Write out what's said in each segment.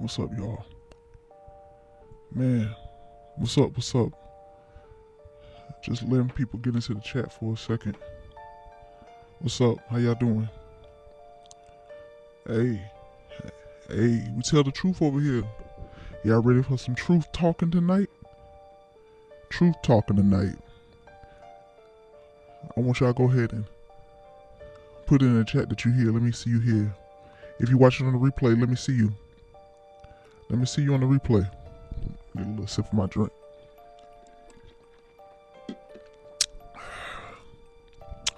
What's up, y'all? Man, what's up? What's up? Just letting people get into the chat for a second. What's up? How y'all doing? Hey, we tell the truth over here. Y'all ready for some truth talking tonight? Truth talking tonight. I want y'all to go ahead and put it in the chat that you hear. Let me see you here. If you watch it on the replay, let me see you. Let me see you on the replay. Get a little sip of my drink.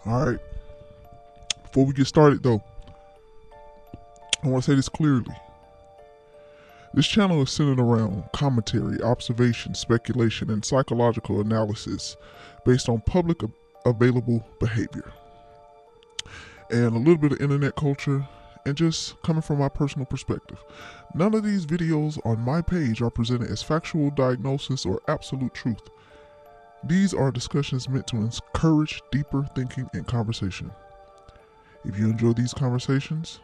All right. Before we get started, though, I want to say this clearly. This channel is centered around commentary, observation, speculation, and psychological analysis based on public available behavior and a little bit of internet culture, and just coming from my personal perspective. None of these videos on my page are presented as factual diagnosis or absolute truth. These are discussions meant to encourage deeper thinking and conversation. If you enjoy these conversations,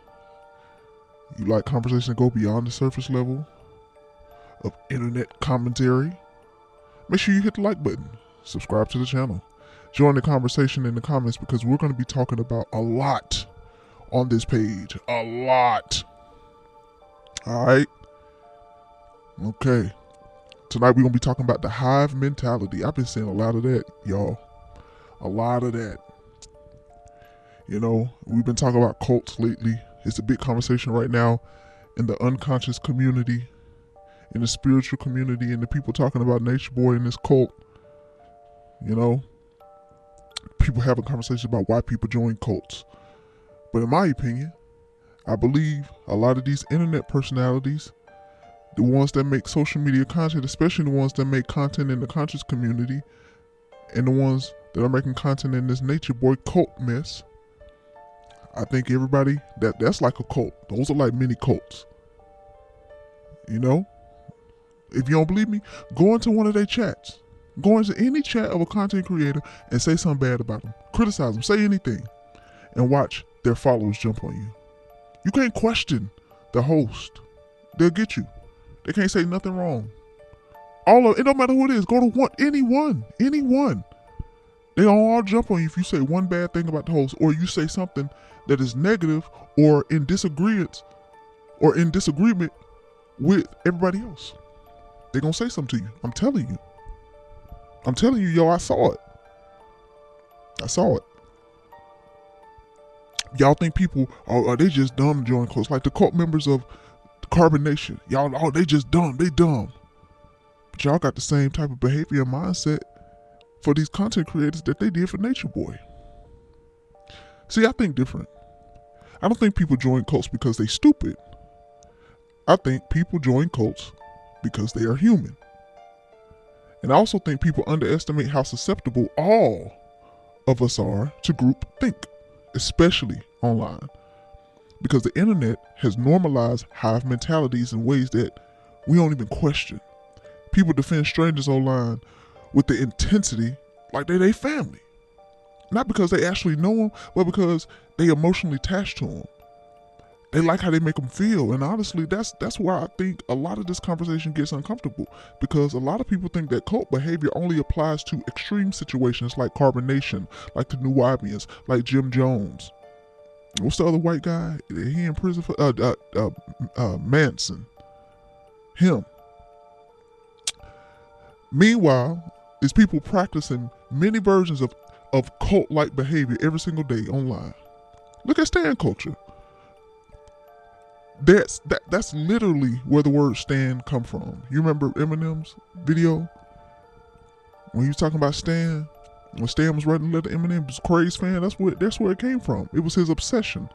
you like conversations that go beyond the surface level of internet commentary, make sure you hit the like button, subscribe to the channel, join the conversation in the comments, because we're going to be talking about a lot on this page. A lot. All right. Okay. Tonight we're going to be talking about the Hive mentality. I've been saying a lot of that, y'all. A lot of that. You know, we've been talking about cults lately. It's a big conversation right now in the unconscious community, in the spiritual community, and the people talking about Nature Boy and this cult. You know, people having conversations about why people join cults. But in my opinion, I believe a lot of these internet personalities, the ones that make social media content, especially the ones that make content in the conscious community, and the ones that are making content in this Nature Boy cult mess, I think everybody, that's like a cult. Those are like mini cults. You know? If you don't believe me, go into one of their chats. Go into any chat of a content creator and say something bad about them. Criticize them. Say anything. And watch their followers jump on you. You can't question the host. They'll get you. They can't say nothing wrong. It don't matter who it is. Go to anyone. They all jump on you if you say one bad thing about the host, or you say something that is negative or in disagreement with everybody else. They're gonna say something to you. I'm telling you, yo, I saw it. Y'all think people are they just dumb to join cults? Like the cult members of Carbon Nation. Y'all, they just dumb. They dumb. But y'all got the same type of behavior and mindset for these content creators that they did for Nature Boy. See, I think different. I don't think people join cults because they stupid. I think people join cults because they are human. And I also think people underestimate how susceptible all of us are to groupthink, especially online, because the internet has normalized hive mentalities in ways that we don't even question. People defend strangers online with the intensity like they're their family. Not because they actually know them, but because they emotionally attached to them. They like how they make them feel. And honestly, that's why I think a lot of this conversation gets uncomfortable, because a lot of people think that cult behavior only applies to extreme situations like Carbonation, like the Nubians, like Jim Jones. What's the other white guy? He in prison for Manson. Him. Meanwhile, there's people practicing many versions of cult-like behavior every single day online. Look at stan culture. That's literally where the word stan come from. You remember Eminem's video when he was talking about Stan? When Stan was writing a letter to Eminem, was a crazy fan. That's where it came from. It was his obsession,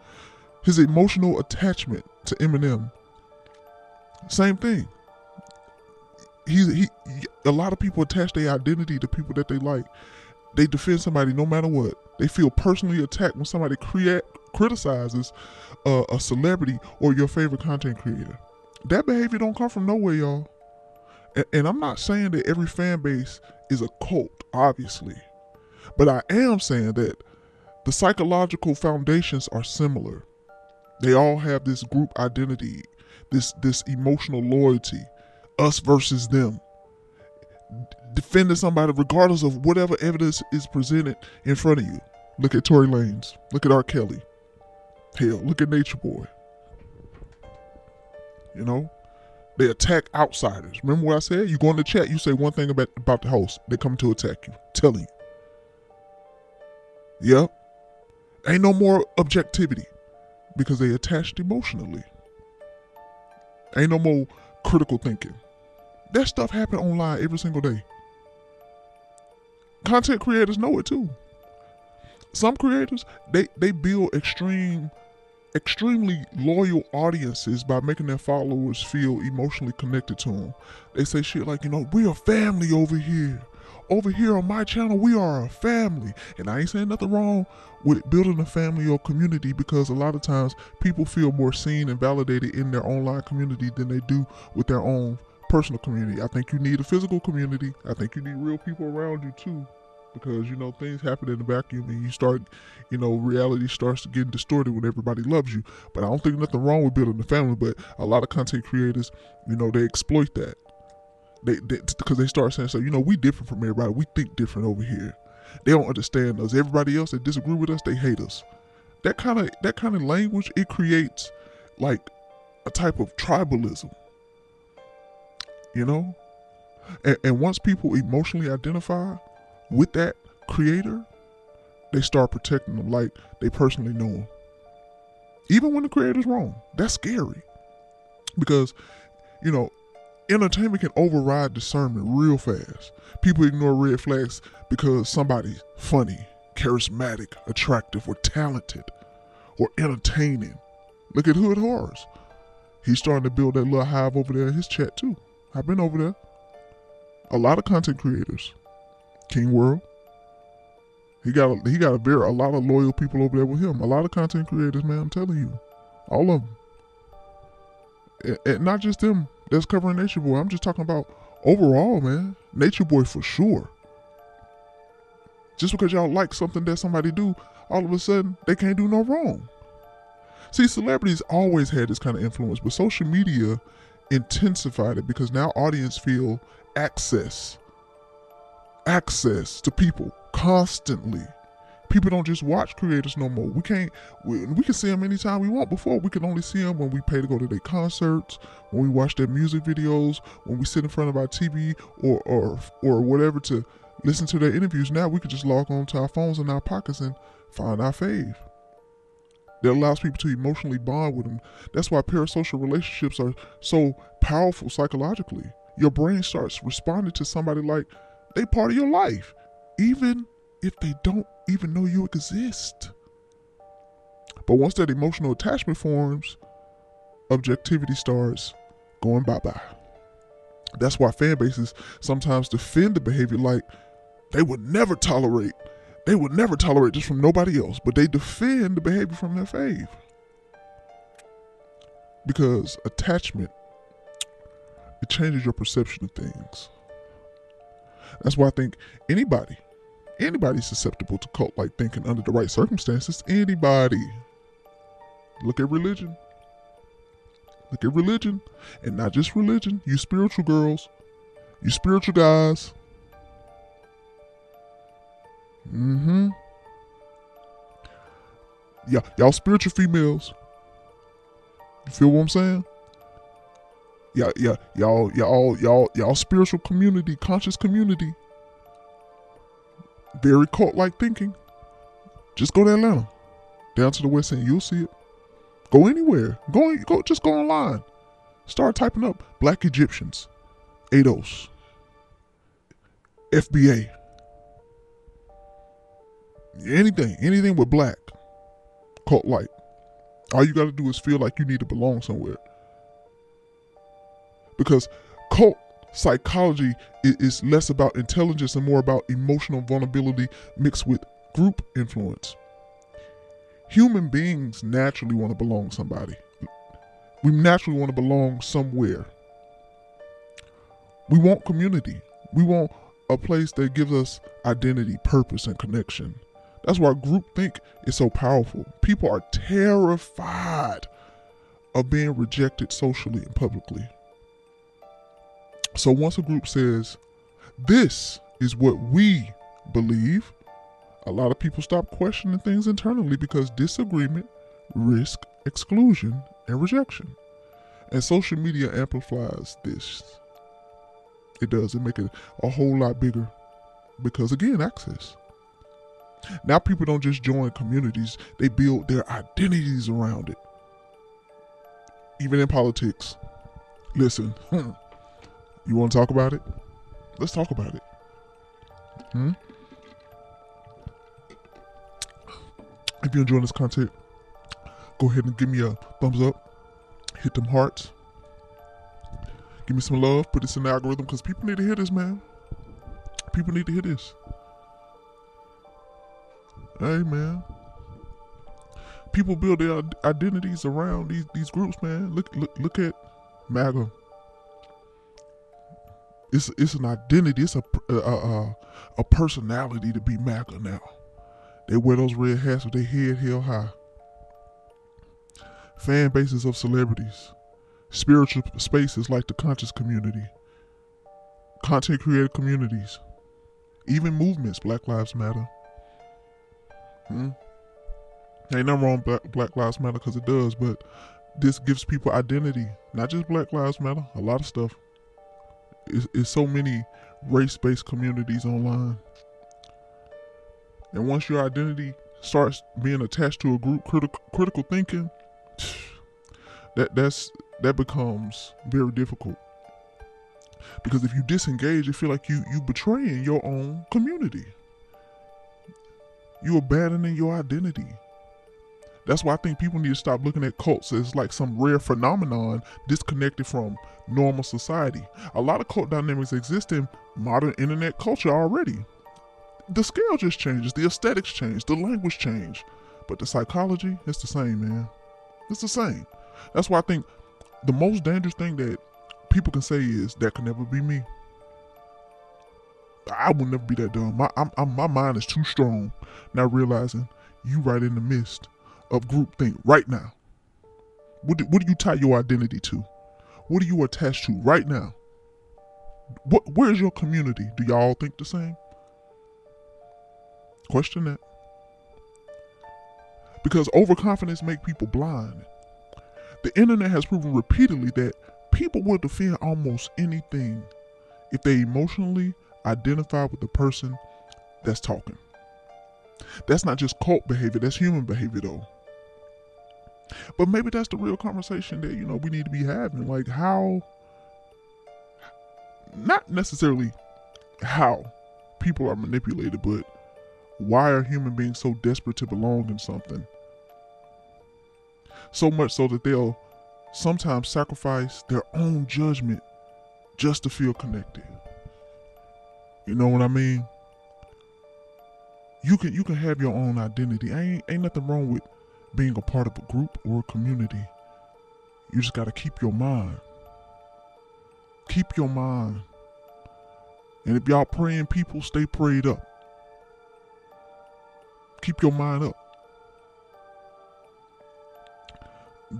his emotional attachment to Eminem. Same thing. A lot of people attach their identity to people that they like. They defend somebody no matter what. They feel personally attacked when somebody criticizes a celebrity or your favorite content creator. That behavior don't come from nowhere, y'all. And I'm not saying that every fan base is a cult, obviously. But I am saying that the psychological foundations are similar. They all have this group identity, this emotional loyalty, us versus them. Defending somebody regardless of whatever evidence is presented in front of you. Look at Tory Lanez. Look at R. Kelly. Hell, look at Nature Boy. You know? They attack outsiders. Remember what I said? You go in the chat, you say one thing about the host, they come to attack you. Telling you. Yep. Ain't no more objectivity because they attached emotionally. Ain't no more critical thinking. That stuff happen online every single day. Content creators know it too. Some creators, they build extremely loyal audiences by making their followers feel emotionally connected to them. They say shit like, we're a family over here. Over here on my channel, we are a family. And I ain't saying nothing wrong with building a family or community, because a lot of times people feel more seen and validated in their online community than they do with their own personal community. I think you need a physical community. I think you need real people around you too. Because, things happen in the vacuum and you start, reality starts to get distorted when everybody loves you. But I don't think nothing wrong with building a family, but a lot of content creators, they exploit that. Because they start saying, so, we different from everybody. We think different over here. They don't understand us. Everybody else that disagree with us, they hate us. That kind of language, it creates like a type of tribalism. And once people emotionally identify with that creator, they start protecting them like they personally know them. Even when the creator's wrong. That's scary. Because, entertainment can override discernment real fast. People ignore red flags because somebody's funny, charismatic, attractive, or talented, or entertaining. Look at Hood Horrors. He's starting to build that little hive over there in his chat too. I've been over there. A lot of content creators. King World. He got a lot of loyal people over there with him. A lot of content creators, man, I'm telling you. All of them. And not just them that's covering Nature Boy. I'm just talking about overall, man. Nature Boy for sure. Just because y'all like something that somebody do, all of a sudden, they can't do no wrong. See, celebrities always had this kind of influence, but social media intensified it because now audience feel access to people constantly. People don't just watch creators no more. We can see them anytime we want. Before, we could only see them when we pay to go to their concerts, when we watch their music videos, when we sit in front of our TV or whatever to listen to their interviews. Now we could just log on to our phones in our pockets and find our fave. That allows people to emotionally bond with them. That's why parasocial relationships are so powerful psychologically. Your brain starts responding to somebody like they part of your life, even if they don't even know you exist. But once that emotional attachment forms, objectivity starts going bye-bye. That's why fan bases sometimes defend the behavior like they would never tolerate this from nobody else, but they defend the behavior from their fave. Because attachment, it changes your perception of things. That's why I think anybody's susceptible to cult-like thinking under the right circumstances. Anybody. Look at religion. And not just religion. You spiritual girls. You spiritual guys. Yeah, y'all spiritual females. You feel what I'm saying? Y'all spiritual community, conscious community. Very cult-like thinking. Just go to Atlanta, down to the West End. You'll see it. Go anywhere. Just go online. Start typing up Black Egyptians, ADOS, FBA. Anything with black, cult-like. All you got to do is feel like you need to belong somewhere. Because cult psychology is less about intelligence and more about emotional vulnerability mixed with group influence. Human beings naturally want to belong to somebody. We naturally want to belong somewhere. We want community. We want a place that gives us identity, purpose, and connection. That's why groupthink is so powerful. People are terrified of being rejected socially and publicly. So once a group says, this is what we believe, a lot of people stop questioning things internally because disagreement risks exclusion and rejection. And social media amplifies this. It does. It makes it a whole lot bigger because, again, access. Now people don't just join communities, they build their identities around it. Even in politics. Listen, you want to talk about it? Let's talk about it. If you're enjoying this content, go ahead and give me a thumbs up. Hit them hearts. Give me some love. Put this in the algorithm because people need to hear this, man. People need to hear this. Hey, man. People build their identities around these groups, man. Look at MAGA. It's an identity. It's a personality to be MAGA now. They wear those red hats with their head held high. Fan bases of celebrities. Spiritual spaces like the conscious community. Content creator communities. Even movements, Black Lives Matter. Ain't nothing wrong with Black Lives Matter because it does, but this gives people identity. Not just Black Lives Matter, a lot of stuff. It's so many race-based communities online. And once your identity starts being attached to a group, critical thinking, that becomes very difficult. Because if you disengage, you feel like you betraying your own community. You abandoning your identity. That's why I think people need to stop looking at cults as like some rare phenomenon disconnected from normal society. A lot of cult dynamics exist in modern internet culture already. The scale just changes, the aesthetics change, the language change, but the psychology, it's the same, man. It's the same. That's why I think the most dangerous thing that people can say is, that can never be me. I will never be that dumb. My mind is too strong. Now realizing you right in the midst of groupthink right now. What do you tie your identity to? What are you attached to right now? Where's your community? Do y'all think the same? Question that. Because overconfidence makes people blind. The internet has proven repeatedly that people will defend almost anything if they emotionally identify with the person that's talking. That's not just cult behavior, that's human behavior though. But maybe that's the real conversation that, we need to be having. Like how, not necessarily how people are manipulated, but why are human beings so desperate to belong in something? So much so that they'll sometimes sacrifice their own judgment just to feel connected. You know what I mean? You can have your own identity. Ain't nothing wrong with being a part of a group or a community. You just gotta keep your mind. Keep your mind. And if y'all praying people, stay prayed up. Keep your mind up.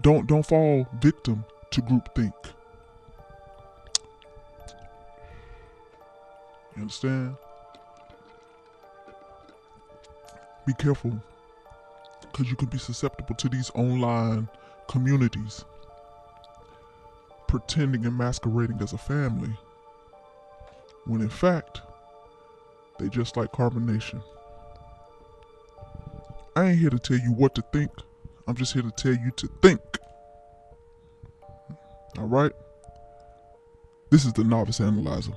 Don't fall victim to groupthink. You understand? Be careful, because you can be susceptible to these online communities pretending and masquerading as a family, when in fact, they just like carbonation. I ain't here to tell you what to think. I'm just here to tell you to think. All right? This is the Novice Analyzer.